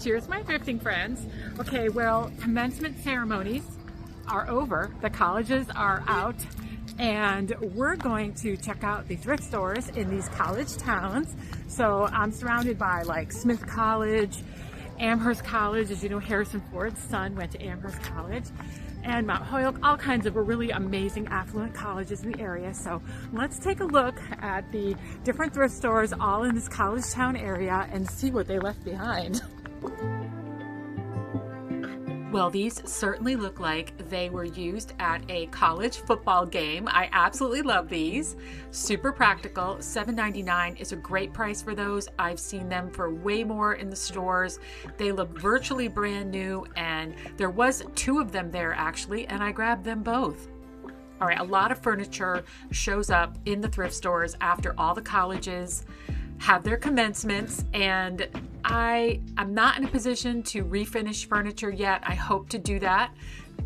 Cheers, my thrifting friends. Okay, well, commencement ceremonies are over. The colleges are out, and we're going to check out the thrift stores in these college towns. So I'm surrounded by like Smith College, Amherst College. As you know, Harrison Ford's son went to Amherst College, and Mount Holyoke, all kinds of really amazing affluent colleges in the area. So let's take a look at the different thrift stores all in this college town area and see what they left behind. Well, these certainly look like they were used at a college football game. I absolutely love these. Super practical. $7.99 is a great price for those. I've seen them for way more in the stores. They look virtually brand new, and there was 2 of them there actually, and I grabbed them both. All right, a lot of furniture shows up in the thrift stores after all the colleges have their commencements, and I'm not in a position to refinish furniture yet. I hope to do that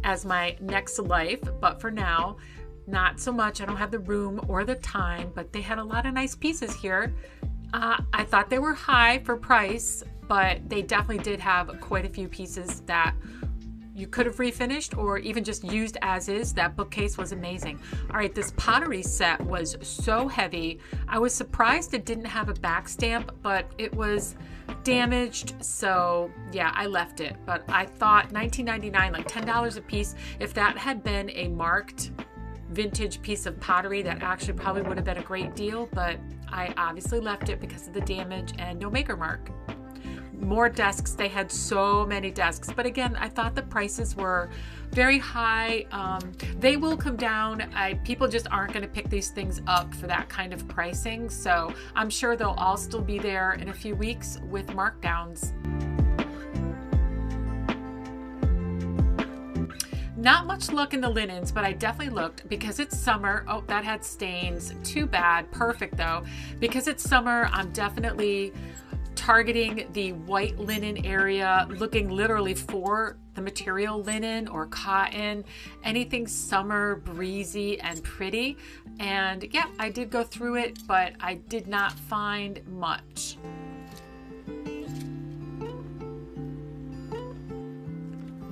as my next life, but for now, not so much. I don't have the room or the time, but they had a lot of nice pieces here. I thought they were high for price, but they definitely did have quite a few pieces that you could have refinished or even just used as is. That bookcase was amazing. All right, this pottery set was so heavy. I was surprised it didn't have a back stamp, but it was damaged, so yeah, I left it. But I thought $19.99, like $10 a piece. If that had been a marked vintage piece of pottery, that actually probably would have been a great deal, but I obviously left it because of the damage and no maker mark. More desks. They had so many desks, but again, I thought the prices were very high. They will come down. People just aren't going to pick these things up for that kind of pricing, so I'm sure they'll all still be there in a few weeks with markdowns. Not much luck in the linens, but I definitely looked because it's summer. Oh, that had stains. Too bad. Perfect though. Because it's summer, I'm definitely targeting the white linen area, looking literally for the material linen or cotton, anything summer, breezy, and pretty. And yeah, I did go through it, but I did not find much.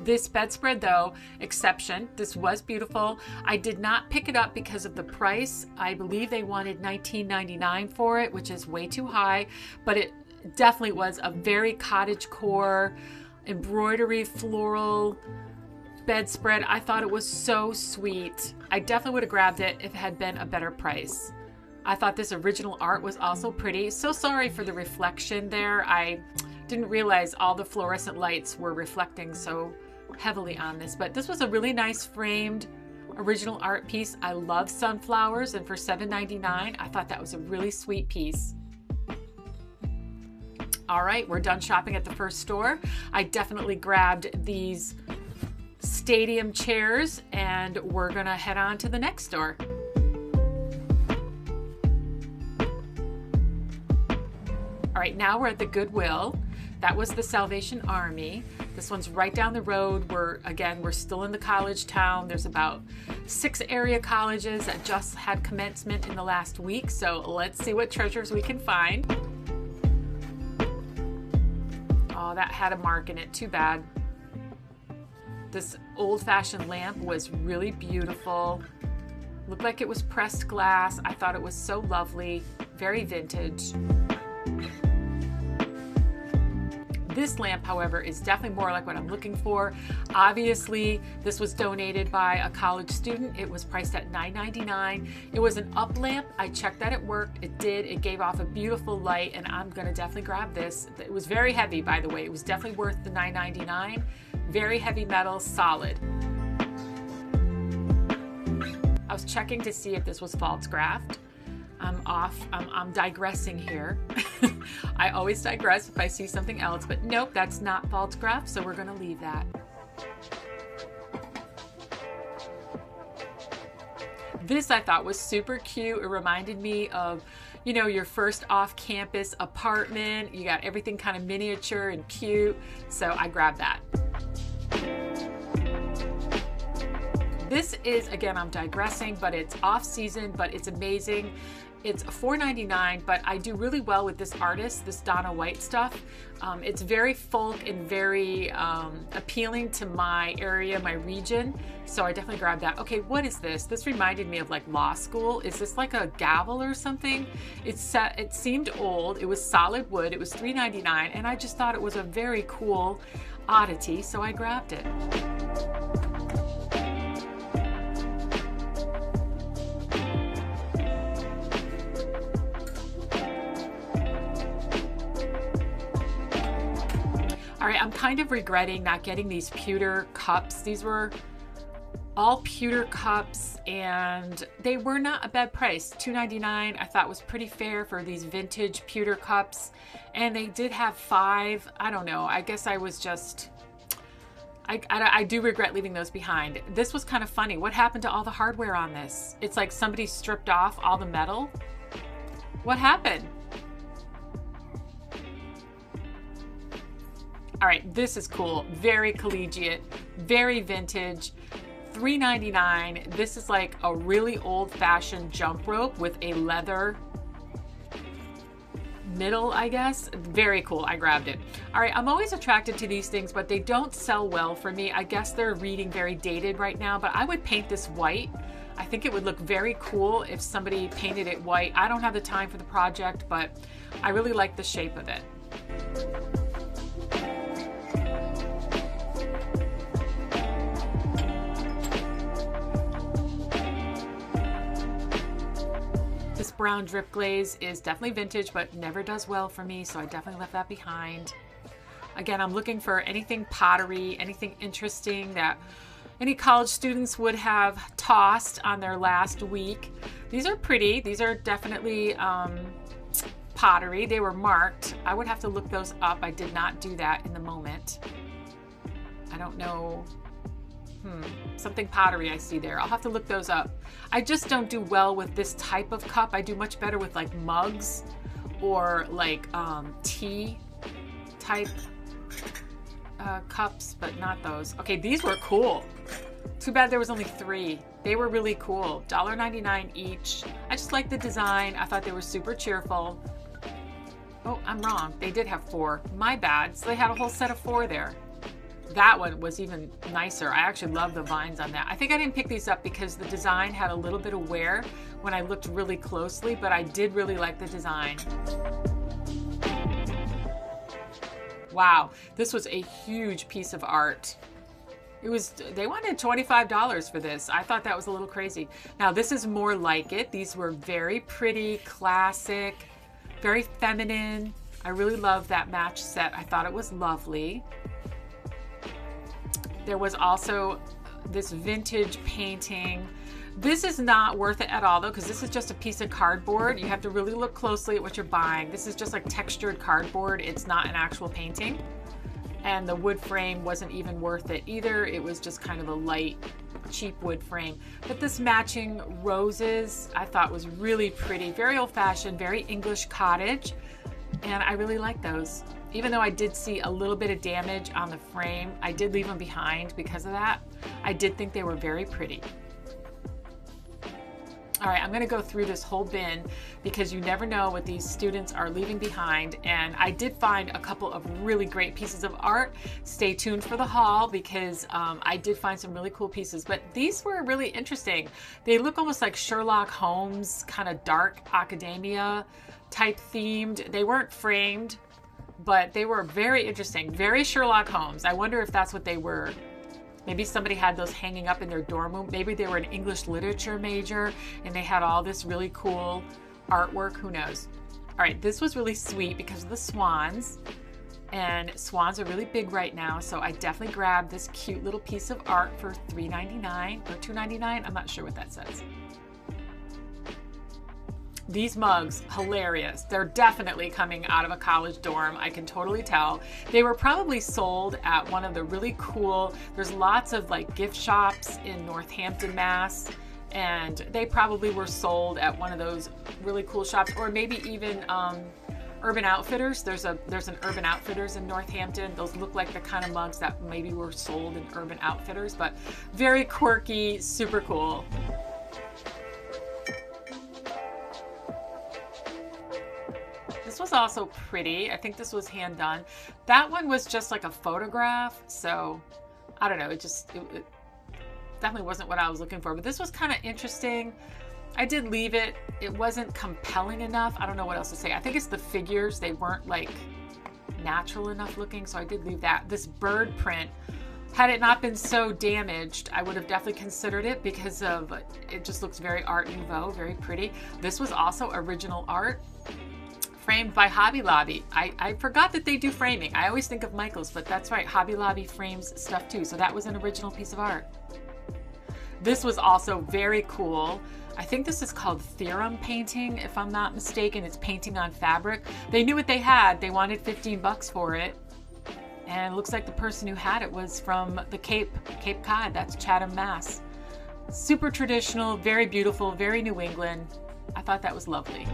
This bedspread though, exception. This was beautiful. I did not pick it up because of the price. I believe they wanted $19.99 for it, which is way too high, but it definitely was a very cottagecore, embroidery, floral bedspread. I thought it was so sweet. I definitely would have grabbed it if it had been a better price. I thought this original art was also pretty. So sorry for the reflection there. I didn't realize all the fluorescent lights were reflecting so heavily on this, but this was a really nice framed original art piece. I love sunflowers, and for $7.99, I thought that was a really sweet piece. All right, we're done shopping at the first store. I definitely grabbed these stadium chairs, and we're gonna head on to the next store. All right, now we're at the Goodwill. That was the Salvation Army. This one's right down the road. We're still in the college town. There's about 6 area colleges that just had commencement in the last week. So let's see what treasures we can find. Oh, that had a mark in it. Too bad. This old-fashioned lamp was really beautiful. Looked like it was pressed glass. I thought it was so lovely. Very vintage. This lamp, however, is definitely more like what I'm looking for. Obviously, this was donated by a college student. It was priced at $9.99. It was an up lamp. I checked that it worked. It did. It gave off a beautiful light, and I'm gonna definitely grab this. It was very heavy, by the way. It was definitely worth the $9.99. Very heavy metal, solid. I was checking to see if this was false graft. I'm digressing here. I always digress if I see something else, but nope, that's not false graft, so we're gonna leave that. This I thought was super cute. It reminded me of, you know, your first off-campus apartment. You got everything kind of miniature and cute, so I grabbed that. This is, again, I'm digressing, but it's off season, but it's amazing. It's $4.99, but I do really well with this artist, this Donna White stuff. It's very folk and very appealing to my area, my region. So I definitely grabbed that. Okay, what is this? This reminded me of like law school. Is this like a gavel or something? It seemed old. It was solid wood. It was $3.99, and I just thought it was a very cool oddity, so I grabbed it. All right, I'm kind of regretting not getting these pewter cups. These were all pewter cups, and they were not a bad price. $2.99 I thought was pretty fair for these vintage pewter cups, and they did have 5. I don't know. I guess I was just... I do regret leaving those behind. This was kind of funny. What happened to all the hardware on this? It's like somebody stripped off all the metal. What happened? All right, this is cool. Very collegiate, very vintage. $3.99. This is like a really old-fashioned jump rope with a leather middle, I guess. Very cool. I grabbed it. All right, I'm always attracted to these things, but they don't sell well for me. I guess they're reading very dated right now, but I would paint this white. I think it would look very cool if somebody painted it white. I don't have the time for the project, but I really like the shape of it. This brown drip glaze is definitely vintage, but never does well for me, so I definitely left that behind. Again, I'm looking for anything pottery, anything interesting that any college students would have tossed on their last week. These are pretty. These are definitely pottery. They were marked. I would have to look those up. I did not do that in the moment. I don't know. Something pottery I see there. I'll have to look those up. I just don't do well with this type of cup. I do much better with like mugs or like tea type cups, but not those. Okay, these were cool. Too bad there was only 3. They were really cool. $1.99 each. I just like the design. I thought they were super cheerful. Oh, I'm wrong. They did have 4. My bad. So they had a whole set of 4 there. That one was even nicer. I actually love the vines on that. I think I didn't pick these up because the design had a little bit of wear when I looked really closely, but I did really like the design. Wow, this was a huge piece of art. They wanted $25 for this. I thought that was a little crazy. Now this is more like it. These were very pretty, classic, very feminine. I really love that match set. I thought it was lovely. There was also this vintage painting. This is not worth it at all though, because this is just a piece of cardboard. You have to really look closely at what you're buying. This is just like textured cardboard. It's not an actual painting. And the wood frame wasn't even worth it either. It was just kind of a light, cheap wood frame. But this matching roses I thought was really pretty, very old fashioned, very English cottage. And I really like those. Even though I did see a little bit of damage on the frame, I did leave them behind because of that. I did think they were very pretty. All right, I'm gonna go through this whole bin because you never know what these students are leaving behind. And I did find a couple of really great pieces of art. Stay tuned for the haul because I did find some really cool pieces, but these were really interesting. They look almost like Sherlock Holmes, kind of dark academia type themed. They weren't framed, but they were very interesting, very Sherlock Holmes. I wonder if that's what they were. Maybe somebody had those hanging up in their dorm room. Maybe they were an English literature major and they had all this really cool artwork. Who knows? All right, this was really sweet because of the swans. And swans are really big right now, so I definitely grabbed this cute little piece of art for $3.99 or $2.99. I'm not sure what that says. These mugs, hilarious. They're definitely coming out of a college dorm. I can totally tell. They were probably sold at one of the really cool, there's lots of like gift shops in Northampton, Mass. And they probably were sold at one of those really cool shops, or maybe even Urban Outfitters. There's an Urban Outfitters in Northampton. Those look like the kind of mugs that maybe were sold in Urban Outfitters, but very quirky, super cool. This was also pretty. I think this was hand done. That one was just like a photograph, so I don't know. It definitely wasn't what I was looking for, but this was kind of interesting. I did leave it. It wasn't compelling enough. I don't know what else to say. I think it's the figures. They weren't like natural enough looking, so I did leave that. This bird print, had it not been so damaged, I would have definitely considered it because of it just looks very Art Nouveau, very pretty. This was also original art, framed by Hobby Lobby. I forgot that they do framing. I always think of Michaels, but that's right. Hobby Lobby frames stuff too. So that was an original piece of art. This was also very cool. I think this is called theorem painting, if I'm not mistaken. It's painting on fabric. They knew what they had. They wanted 15 bucks for it. And it looks like the person who had it was from the Cape Cod. That's Chatham, Mass. Super traditional, very beautiful, very New England. I thought that was lovely.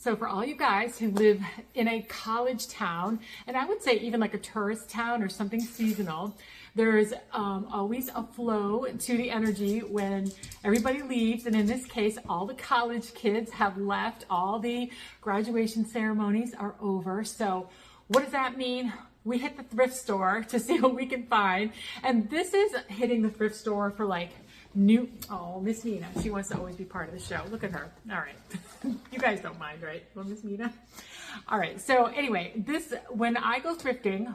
So for all you guys who live in a college town, and I would say even like a tourist town or something seasonal, there's always a flow to the energy when everybody leaves. And in this case, all the college kids have left. All the graduation ceremonies are over. So what does that mean? We hit the thrift store to see what we can find. And this is hitting the thrift store for like Miss Nina, she wants to always be part of the show. Look at her. All right. You guys don't mind, right? Well, Miss Nina. All right. So anyway, when I go thrifting,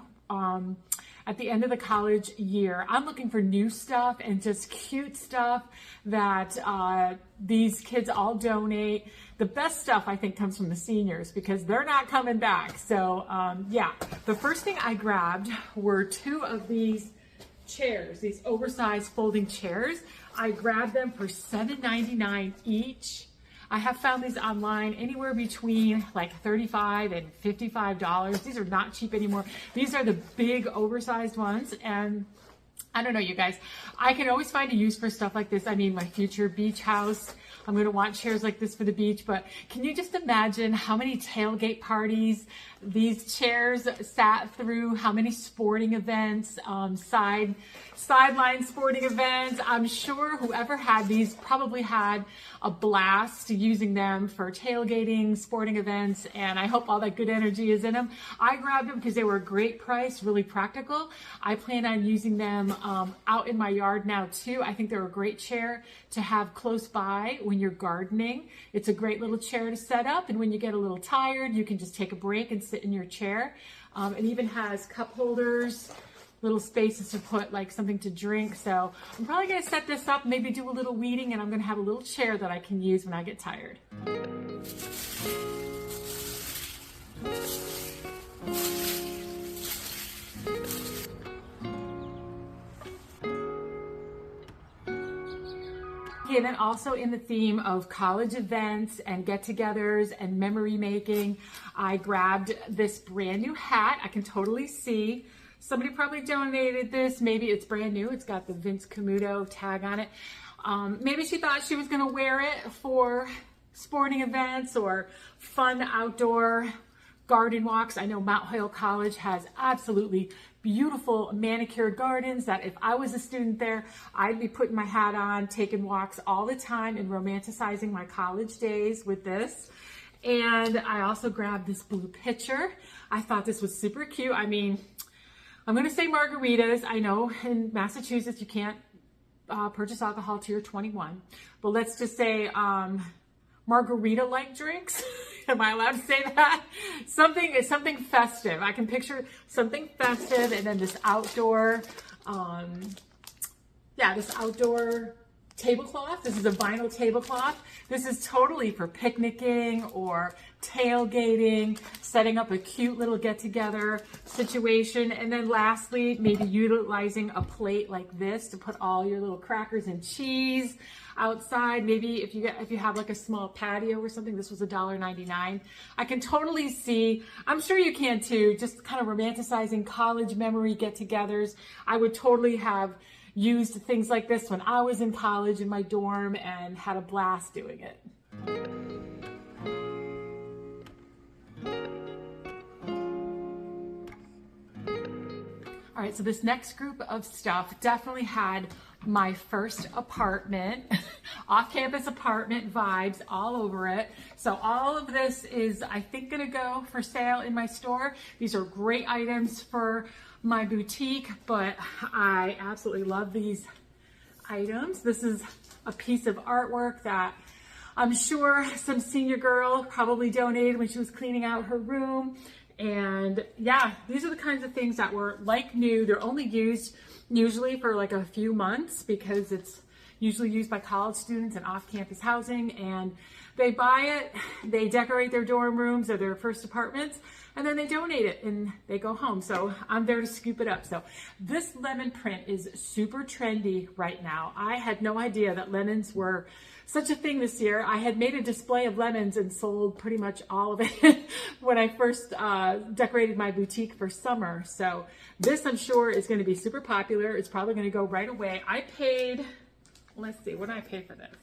at the end of the college year, I'm looking for new stuff and just cute stuff that these kids all donate. The best stuff, I think, comes from the seniors because they're not coming back. So yeah, the first thing I grabbed were 2 of these chairs, these oversized folding chairs. I grabbed them for $7.99 each. I have found these online anywhere between like $35 and $55. These are not cheap anymore. These are the big oversized ones, and I don't know, you guys, I can always find a use for stuff like this. I mean, my future beach house, I'm going to want chairs like this for the beach, but can you just imagine how many tailgate parties these chairs sat through, how many sporting events, sideline sporting events. I'm sure whoever had these probably had a blast using them for tailgating, sporting events, and I hope all that good energy is in them. I grabbed them because they were a great price, really practical. I plan on using them out in my yard now too. I think they're a great chair to have close by when you're gardening. It's a great little chair to set up, and when you get a little tired, you can just take a break and sit in your chair. It even has cup holders, little spaces to put like something to drink. So I'm probably going to set this up, maybe do a little weeding, and I'm going to have a little chair that I can use when I get tired. Okay, then also in the theme of college events and get-togethers and memory making, I grabbed this brand new hat. I can totally see somebody probably donated this. Maybe it's brand new. It's got the Vince Camuto tag on it. Maybe she thought she was going to wear it for sporting events or fun outdoor garden walks. I know Mount Hoyle College has absolutely beautiful manicured gardens that if I was a student there, I'd be putting my hat on, taking walks all the time and romanticizing my college days with this. And I also grabbed this blue pitcher. I thought this was super cute. I mean, I'm going to say margaritas. I know in Massachusetts you can't purchase alcohol till you're 21, but let's just say margarita-like drinks. Am I allowed to say that? Something festive. I can picture something festive, and then this outdoor, this outdoor tablecloth. This is a vinyl tablecloth. This is totally for picnicking or tailgating, setting up a cute little get-together situation. And then lastly, maybe utilizing a plate like this to put all your little crackers and cheese outside. Maybe if you have like a small patio or something. This was $1.99. I can totally see, I'm sure you can too, just kind of romanticizing college memory get-togethers. I would totally have used things like this when I was in college in my dorm and had a blast doing it. All right, so this next group of stuff definitely had my first apartment, off-campus apartment vibes all over it. So all of this is, I think, gonna go for sale in my store. These are great items for my boutique, but I absolutely love these items. This is a piece of artwork that I'm sure some senior girl probably donated when she was cleaning out her room. And yeah, these are the kinds of things that were like new. They're only used usually for like a few months because it's usually used by college students and off-campus housing, and they buy it, they decorate their dorm rooms or their first apartments, and then they donate it and they go home. So I'm there to scoop it up. So this lemon print is super trendy right now. I had no idea that lemons were such a thing this year. I had made a display of lemons and sold pretty much all of it when I first decorated my boutique for summer. So this, I'm sure, is going to be super popular. It's probably going to go right away. I paid, let's see, what did I pay for this?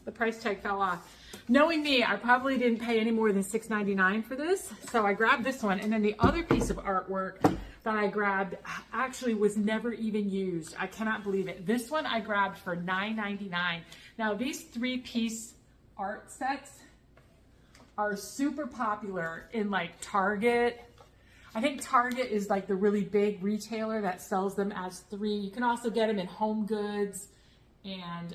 The price tag fell off. Knowing me, I probably didn't pay any more than $6.99 for this. So I grabbed this one, and then the other piece of artwork that I grabbed actually was never even used. I cannot believe it. This one I grabbed for $9.99. Now these 3-piece art sets are super popular in like Target. I think Target is like the really big retailer that sells them as 3. You can also get them in Home Goods, and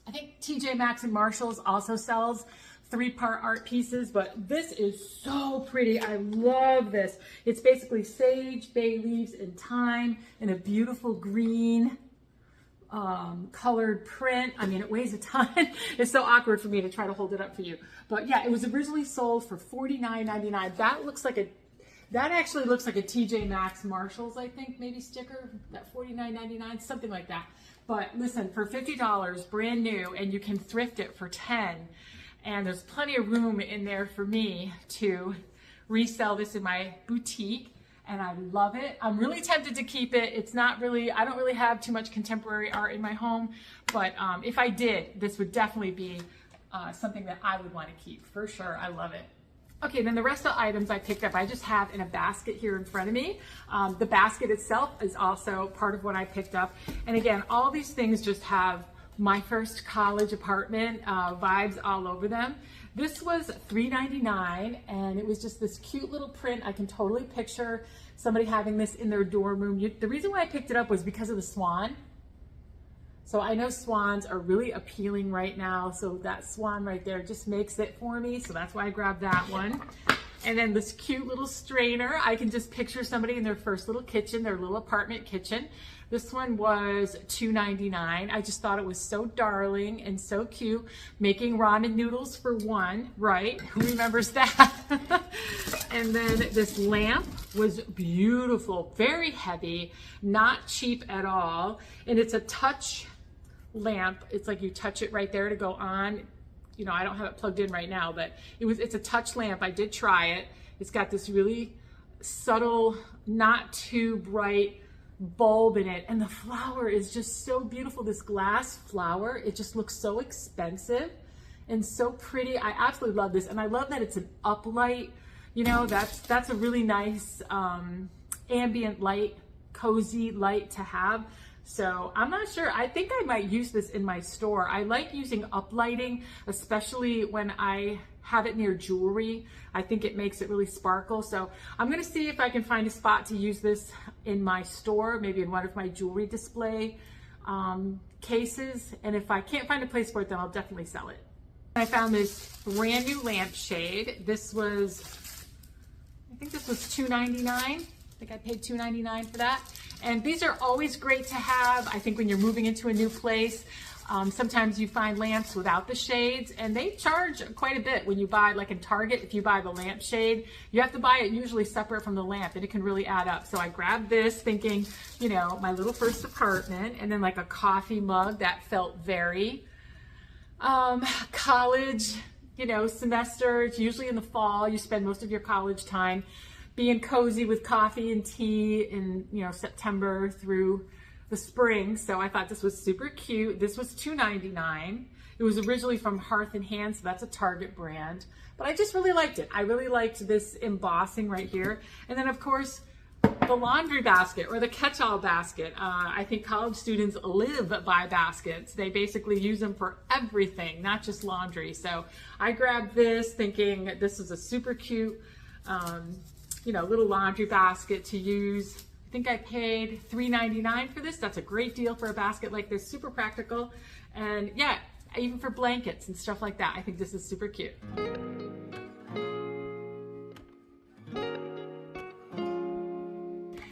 I think TJ Maxx and Marshalls also sells 3-part art pieces, but this is so pretty. I love this. It's basically sage, bay leaves, and thyme in a beautiful green colored print. I mean, it weighs a ton. It's so awkward for me to try to hold it up for you. But yeah, it was originally sold for $49.99. That actually looks like a TJ Maxx Marshalls, I think, maybe sticker, that $49.99, something like that. But listen, for $50, brand new, and you can thrift it for $10. And there's plenty of room in there for me to resell this in my boutique. And I love it. I'm really tempted to keep it. It's not really, I don't really have too much contemporary art in my home, but if I did, this would definitely be something that I would want to keep for sure. I love it. Okay, then the rest of the items I picked up, I just have in a basket here in front of me. The basket itself is also part of what I picked up. And again, all these things just have my first college apartment vibes all over them. This was $3.99, and it was just this cute little print. I can totally picture somebody having this in their dorm room. The reason why I picked it up was because of the swan. So I know swans are really appealing right now, so that swan right there just makes it for me, so that's why I grabbed that one. And then this cute little strainer. I can just picture somebody in their first little kitchen, their little apartment kitchen. This one was $2.99. I just thought it was so darling and so cute. Making ramen noodles for one, right? Who remembers that? And then this lamp was beautiful, very heavy, not cheap at all. And it's a touch lamp. It's like you touch it right there to go on. You know, I don't have it plugged in right now, but it's a touch lamp. I did try it. It's got this really subtle, not too bright bulb in it, and the flower is just so beautiful. This glass flower, it just looks so expensive and so pretty. I absolutely love this, and I love that it's an uplight. You know, that's a really nice ambient light, cozy light to have. So I'm not sure. I think I might use this in my store. I like using uplighting, especially when I have it near jewelry. I think it makes it really sparkle. So I'm gonna see if I can find a spot to use this in my store, maybe in one of my jewelry display cases. And if I can't find a place for it, then I'll definitely sell it. I found this brand new lampshade. This was, I think this was $2.99. I think I paid $2.99 for that. And these are always great to have, I think, when you're moving into a new place. Sometimes you find lamps without the shades, and they charge quite a bit when you buy, like in Target, if you buy the lamp shade, you have to buy it usually separate from the lamp, and it can really add up. So I grabbed this thinking, you know, my little first apartment, and then like a coffee mug that felt very college, you know, semester. It's usually in the fall. You spend most of your college time being cozy with coffee and tea in, you know, September through the spring. So I thought this was super cute. This was $2.99. It was originally from Hearth and Hand, so that's a Target brand. But I just really liked it. I really liked this embossing right here. And then of course, the laundry basket or the catch-all basket. I think college students live by baskets. They basically use them for everything, not just laundry. So I grabbed this thinking this is a super cute, you know, little laundry basket to use. I think I paid $3.99 for this. That's a great deal for a basket like this, super practical. And yeah, even for blankets and stuff like that, I think this is super cute.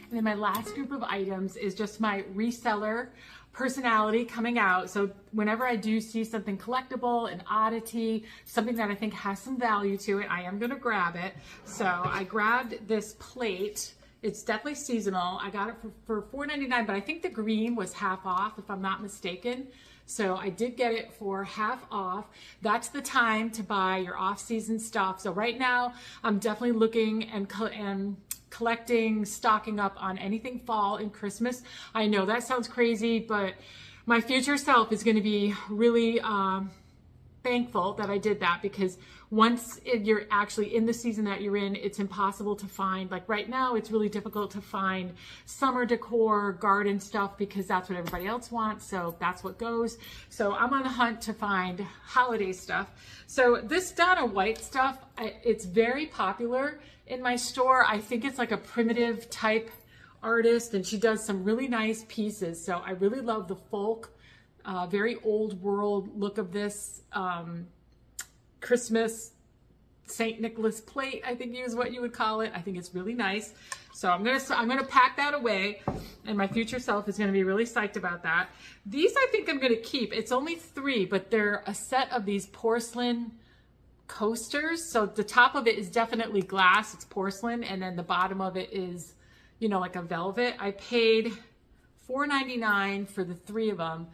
And then my last group of items is just my reseller personality coming out. So whenever I do see something collectible, an oddity, something that I think has some value to it, I am gonna grab it. So I grabbed this plate. It's definitely seasonal. I got it for $4.99, but I think the green was half off if I'm not mistaken. So I did get it for half off. That's the time to buy your off-season stuff. So right now I'm definitely looking and collecting, stocking up on anything fall and Christmas. I know that sounds crazy, but my future self is going to be really thankful that I did that, because once you're actually in the season that you're in, it's impossible to find. Like right now, it's really difficult to find summer decor, garden stuff, because that's what everybody else wants. So that's what goes. So I'm on the hunt to find holiday stuff. So this Donna White stuff, it's very popular in my store. I think it's like a primitive type artist, and she does some really nice pieces. So I really love the folk, very old world look of this Christmas St. Nicholas plate, I think is what you would call it. I think it's really nice. So I'm gonna pack that away, and my future self is gonna be really psyched about that. These I think I'm gonna keep. It's only 3, but they're a set of these porcelain coasters. So the top of it is definitely glass, it's porcelain, and then the bottom of it is, you know, like a velvet. I paid $4.99 for the 3 of them.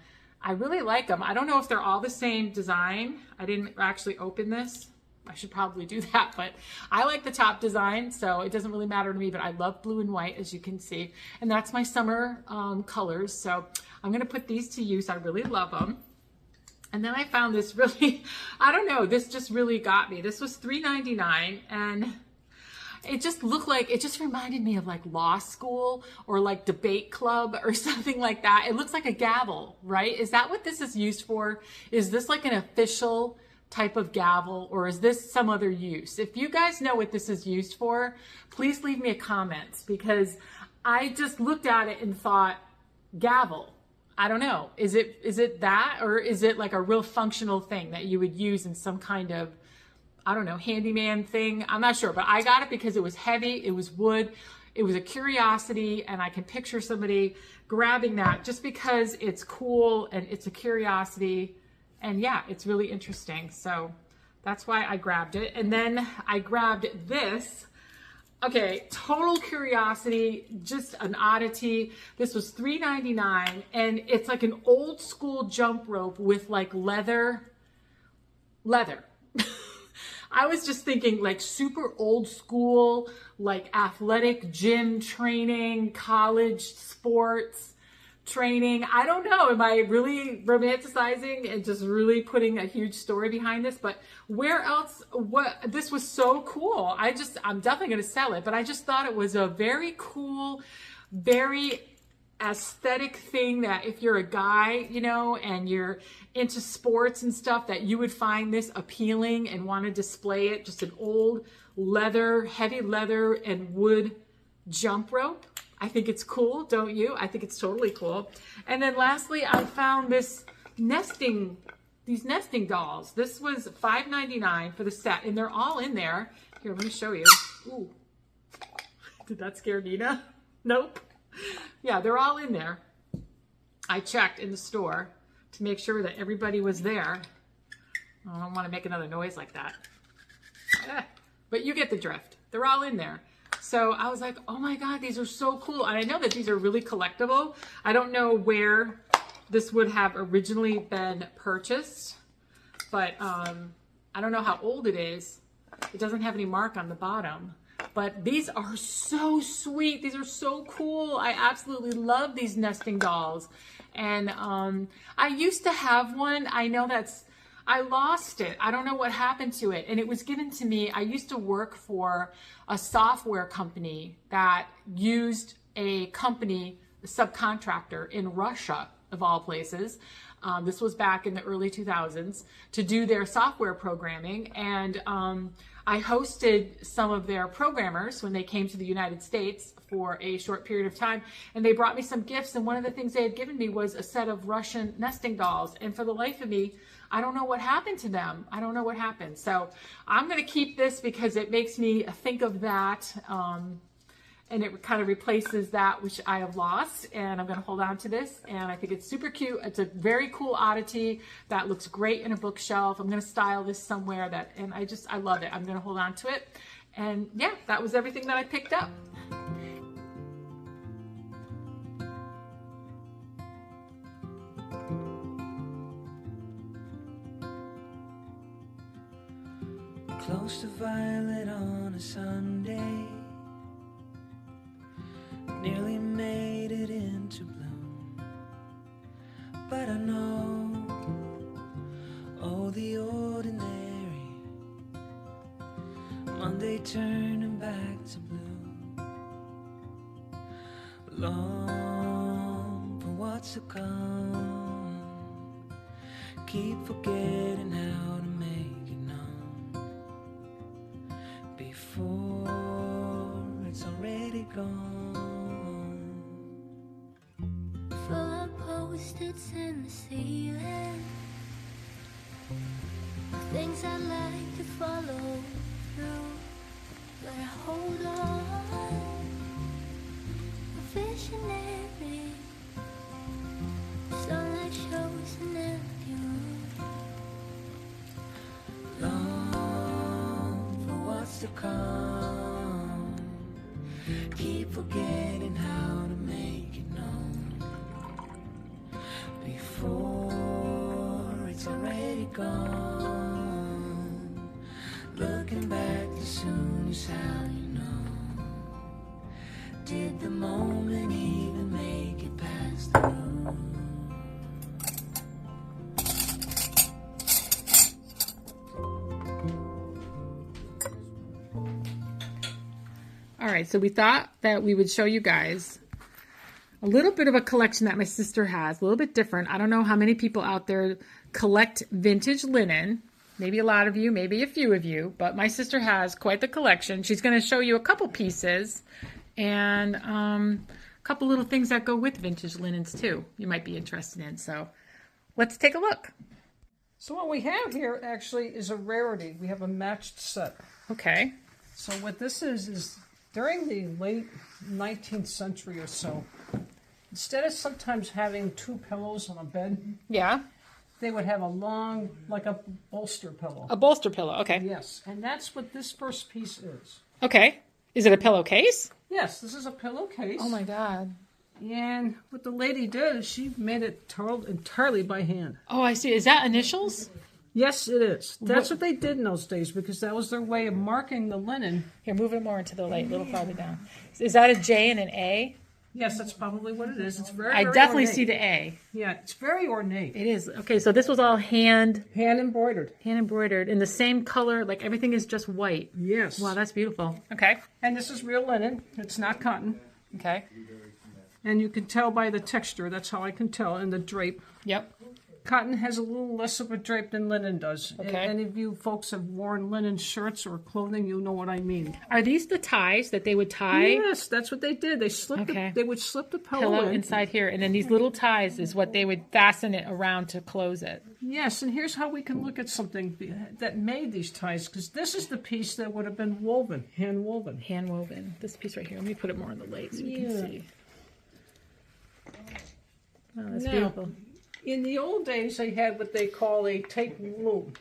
I really like them. I don't know if they're all the same design. I didn't actually open this. I should probably do that, but I like the top design, so it doesn't really matter to me, but I love blue and white, as you can see. And that's my summer colors. So I'm gonna put these to use. I really love them. And then I found this really, I don't know, this just really got me. This was $3.99, and it just looked like, it just reminded me of like law school or like debate club or something like that. It looks like a gavel, right? Is that what this is used for? Is this like an official type of gavel, or is this some other use? If you guys know what this is used for, please leave me a comment, because I just looked at it and thought, gavel. I don't know. Is it that, or is it like a real functional thing that you would use in some kind of, I don't know, handyman thing? I'm not sure, but I got it because it was heavy, it was wood, it was a curiosity, and I can picture somebody grabbing that just because it's cool and it's a curiosity, and yeah, it's really interesting. So that's why I grabbed it. And then I grabbed this. Okay, total curiosity, just an oddity. This was $3.99, and it's like an old school jump rope with like leather. I was just thinking like super old school, like athletic gym training, college sports training. I don't know, am I really romanticizing and just really putting a huge story behind this? But where else, this was so cool. I'm definitely going to sell it, but I just thought it was a very cool, very aesthetic thing that if you're a guy, you know, and you're into sports and stuff, that you would find this appealing and want to display it. Just an old leather, heavy leather and wood jump rope. I think it's cool, don't you? I think it's totally cool. And then lastly, I found these nesting dolls. This was $5.99 for the set, and they're all in there. Here, let me show you. Ooh. Did that scare Nina? Nope. Yeah, they're all in there. I checked in the store to make sure that everybody was there. I don't want to make another noise like that. But you get the drift. They're all in there. So I was like, oh my God, these are so cool. And I know that these are really collectible. I don't know where this would have originally been purchased, but I don't know how old it is. It doesn't have any mark on the bottom. But these are so sweet. These are so cool. I absolutely love these nesting dolls. And I used to have one. I know I lost it. I don't know what happened to it. And it was given to me. I used to work for a software company that used a subcontractor in Russia, of all places. This was back in the early 2000s, to do their software programming. And I hosted some of their programmers when they came to the United States for a short period of time, and they brought me some gifts. And one of the things they had given me was a set of Russian nesting dolls. And for the life of me, I don't know what happened to them. I don't know what happened. So I'm going to keep this because it makes me think of that. And it kind of replaces that which I have lost, and I'm going to hold on to this, and I think it's super cute. It's a very cool oddity that looks great in a bookshelf. I'm going to style this somewhere and I love it. I'm going to hold on to it. And yeah, that was everything that I picked up. Close to violet on a Sunday, nearly made it into bloom, but I know, oh, the ordinary Monday turning back to blue. Long for what's to come, keep forgetting how to make it known before it's already gone. Full of post-its in the ceiling, things I like to follow through, but I hold on. A visionary, sunlight shows an empty room. Long for what's to come, keep forgetting how to make it known before it's already gone. Looking back too soon is how you know. Did the moment even make it past the room? All right, so we thought that we would show you guys a little bit of a collection that my sister has, a little bit different. I don't know how many people out there collect vintage linen. Maybe a lot of you, maybe a few of you, but my sister has quite the collection. She's going to show you a couple pieces and a couple little things that go with vintage linens too. You might be interested in. So let's take a look. So what we have here actually is a rarity. We have a matched set. Okay. So what this is during the late 19th century or so, instead of sometimes having two pillows on a bed, Yeah. they would have a long, like a bolster pillow. A bolster pillow. Okay. Yes, and that's what this first piece is. Okay. Is it a pillowcase? Yes, this is a pillowcase. Oh my God. And what the lady did is she made it entirely by hand. Oh, I see. Is that initials? Yes, it is. That's what they did in those days because that was their way of marking the linen. Here, move it more into the light, a little farther down. Is that a J and an A? Yes, that's probably what it is. It's very, I very definitely ornate. see the A. Yeah, it's very ornate. It is. Okay, so this was all hand Hand embroidered in the same color, like everything is just white. Yes. Wow, that's beautiful. Okay. And this is real linen. It's not cotton. Okay. And you can tell by the texture. That's how I can tell. And the drape. Yep. cotton has a little less of a drape than linen does. Okay. If any of you folks have worn linen shirts or clothing, you know what I mean. Are these the ties that they would tie? Yes, that's what they did. They slipped. Okay. They would slip the Pillow in. inside here, and then these little ties is what they would fasten it around to close it. Yes, and here's how we can look at something that made these ties, because this is the piece that would have been woven, hand woven. Hand woven. This piece right here. Let me put it more on the light so you can see. Oh, that's Now, beautiful. in the old days, they had what they call a tape loom.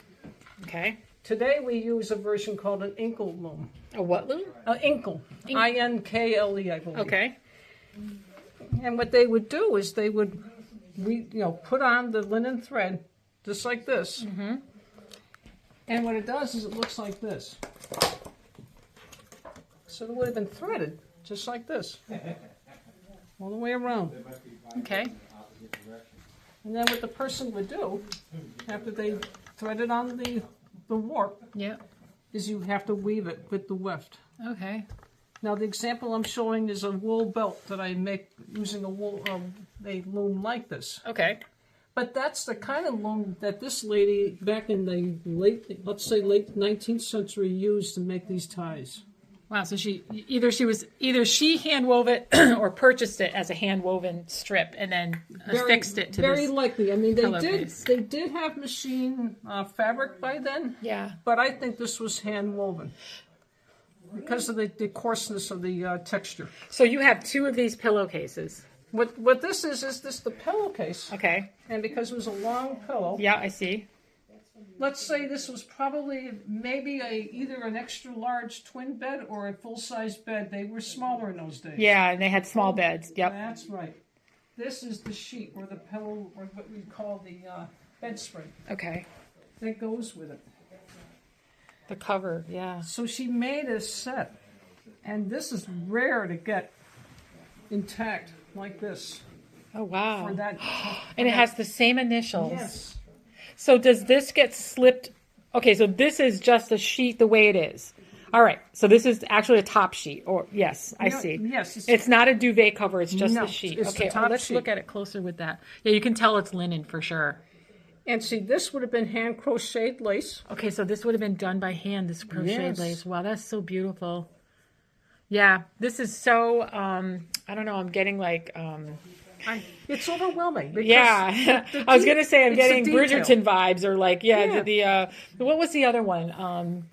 Okay. Today, we use a version called an inkle loom. A what loom? Inkle. I-N-K-L-E, I believe. Okay. And what they would do is they would, put on the linen thread just like this. Mm-hmm. And what it does is it looks like this. So it would have been threaded just like this, all the way around. Okay. And then what the person would do after they threaded on the warp Yeah. is you have to weave it with the weft. Okay. Now the example I'm showing is a wool belt that I make using a loom like this. Okay. But that's the kind of loom that this lady back in the late 19th century used to make these ties. Wow. So she hand wove it or purchased it as a hand woven strip and then affixed it to very this. likely. I mean, they pillowcase. did have machine fabric by then. Yeah. But I think this was hand woven because of the coarseness of the texture. So you have two of these pillowcases. What this is this the pillowcase, Okay. and because it was a long pillow. Yeah, I see. Let's say this was probably maybe either an extra large twin bed or a full-size bed. They were smaller in those days. Yeah, and they had small beds. Yep. That's right. This is the sheet or the pillow or what we call the bedspread Okay. that goes with it. The cover. Yeah. So she made a set, and this is rare to get intact like this. Oh wow. For that, And it has the same initials. yes. So does this get slipped? Okay, so this is just a sheet the way it is. All right, so this is actually a top sheet. Or yes, I see. Yes, It's not a duvet cover, it's just No, the sheet. it's the Okay, top let's sheet. look at it closer with that. Yeah, you can tell it's linen for sure. And see, this would have been hand crocheted lace. Okay, so this would have been done by hand, this crocheted Yes. lace. Wow, that's so beautiful. Yeah, this is so, I don't know, I'm getting like, It's overwhelming. because yeah. the I was going to say I'm it's the getting detail. Bridgerton vibes or like, Yeah. the what was the other one?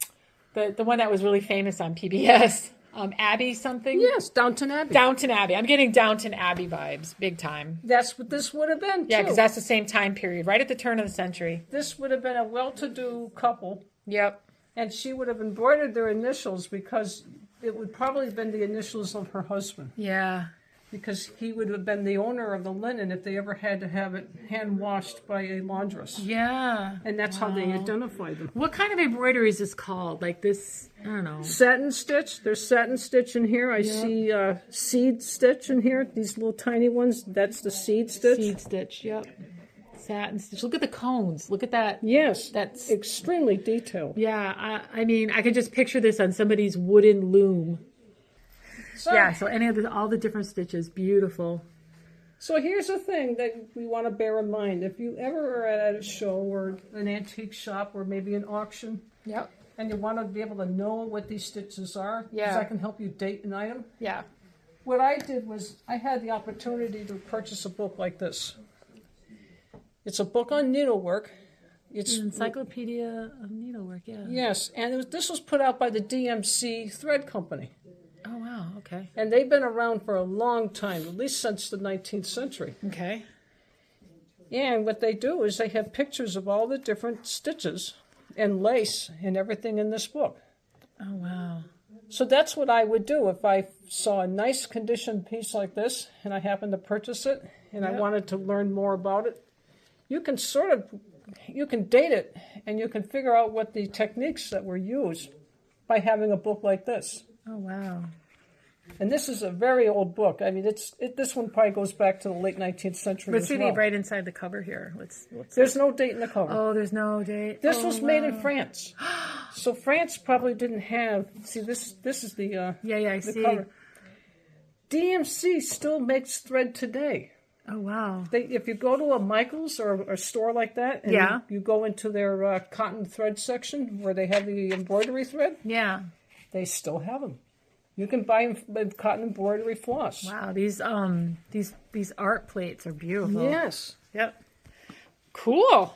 The one that was really famous on PBS. Abbey something? Yes, Downton Abbey. Downton Abbey. I'm getting Downton Abbey vibes, big time. That's what this would have been, Yeah, too. because that's the same time period, right at the turn of the century. This would have been a well-to-do couple, Yep. and she would have embroidered their initials because it would probably have been the initials of her husband, Yeah. because he would have been the owner of the linen if they ever had to have it hand-washed by a laundress. Yeah. And that's how they identified them. What kind of embroidery is this called? Like this, I don't know. Satin stitch. There's satin stitch in here. I see seed stitch in here. These little tiny ones. That's the seed stitch. Seed stitch, yep. Satin stitch. Look at the cones. Look at that. Yes, That's extremely detailed. yeah. I mean, I could just picture this on somebody's wooden loom. So, Yeah. So all the different stitches, beautiful. So here's the thing that we want to bear in mind. If you ever are at a show or an antique shop or maybe an auction, Yep. and you want to be able to know what these stitches are, because Yeah. I can help you date an item. Yeah. What I did was I had the opportunity to purchase a book like this. It's a book on needlework. It's Encyclopedia of Needlework. Yeah. yes, and this was put out by the DMC Thread Company, Oh wow. Okay. and they've been around for a long time, at least since the 19th century. Okay. And what they do is they have pictures of all the different stitches and lace and everything in this book. Oh wow. So that's what I would do if I saw a nice condition piece like this and I happened to purchase it and I Yep. wanted to learn more about it. You can date it and you can figure out what the techniques that were used by having a book like this. Oh wow. And this is a very old book. I mean, this one probably goes back to the late 19th century Let's as see well. right inside the cover here. Let's There's no date in the cover. Oh, there's no date. This Oh, was made in wow. France. So France probably didn't have, see this is the Yeah, I the see. cover. DMC still makes thread today. Oh, wow. If you go to a Michael's or a store like that, and Yeah. you go into their cotton thread section where they have the embroidery thread, Yeah. they still have them. You can buy them with cotton embroidery floss. Wow, these art plates are beautiful. Yes. Yep. Cool.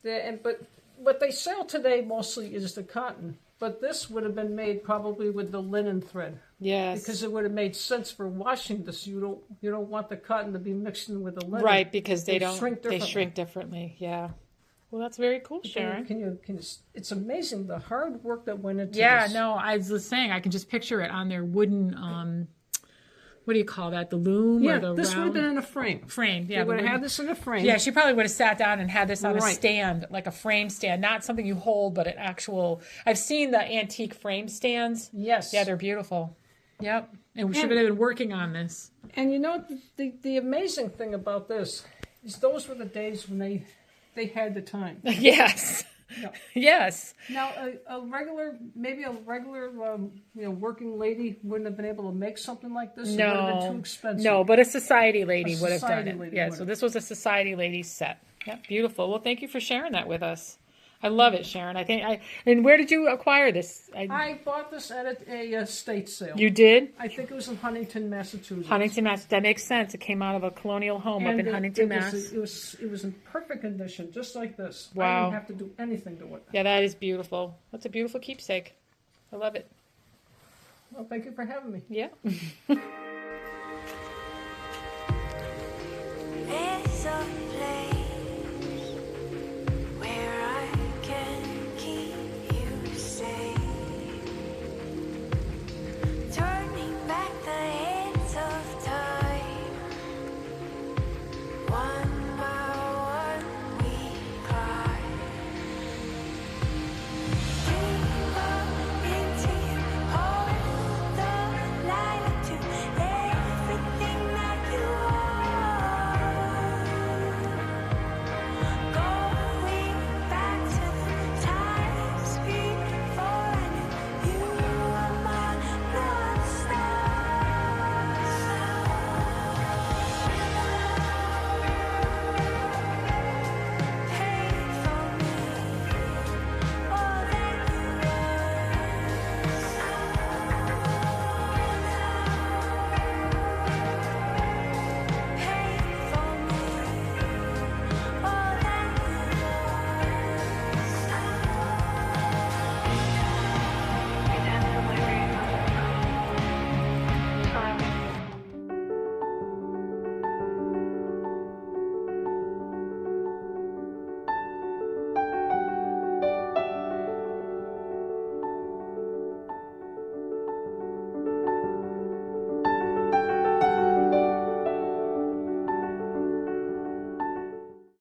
But what they sell today mostly is the cotton. But this would have been made probably with the linen thread. Yes. Because it would have made sense for washing this. You don't want the cotton to be mixed in with the linen. Right, because they shrink differently. Yeah. Well, that's very cool, Sharon. It's amazing the hard work that went into Yeah, this. no, I was saying I can just picture it on their wooden, what do you call that? The loom Yeah, or the this would have round been in a frame. frame. Yeah, They would the have had wooden- this in a frame. Yeah, she probably would have sat down and had this on a Right. stand, like a frame stand, not something you hold, but an actual. I've seen the antique frame stands. Yes. Yeah, they're beautiful. Yep, and we should have been working on this. And you know, the amazing thing about this is those were the days when they had the time. Yes. Yeah. Yes. Now, a regular working lady wouldn't have been able to make something like this. It would have been too expensive. No, but a society lady would have done society it. lady Yeah, would so have. this was a society lady set. Yeah, beautiful. Well, thank you for sharing that with us. I love it, Sharon. And where did you acquire this? I bought this at a estate sale. You did? I think it was in Huntington, Massachusetts. Huntington, Mass. That makes sense. It came out of a colonial home up in Huntington, Mass. It was in perfect condition, just like this. I Wow. didn't have to do anything to it. Yeah, that is beautiful. That's a beautiful keepsake. I love it. Well, thank you for having me. Yeah. It's a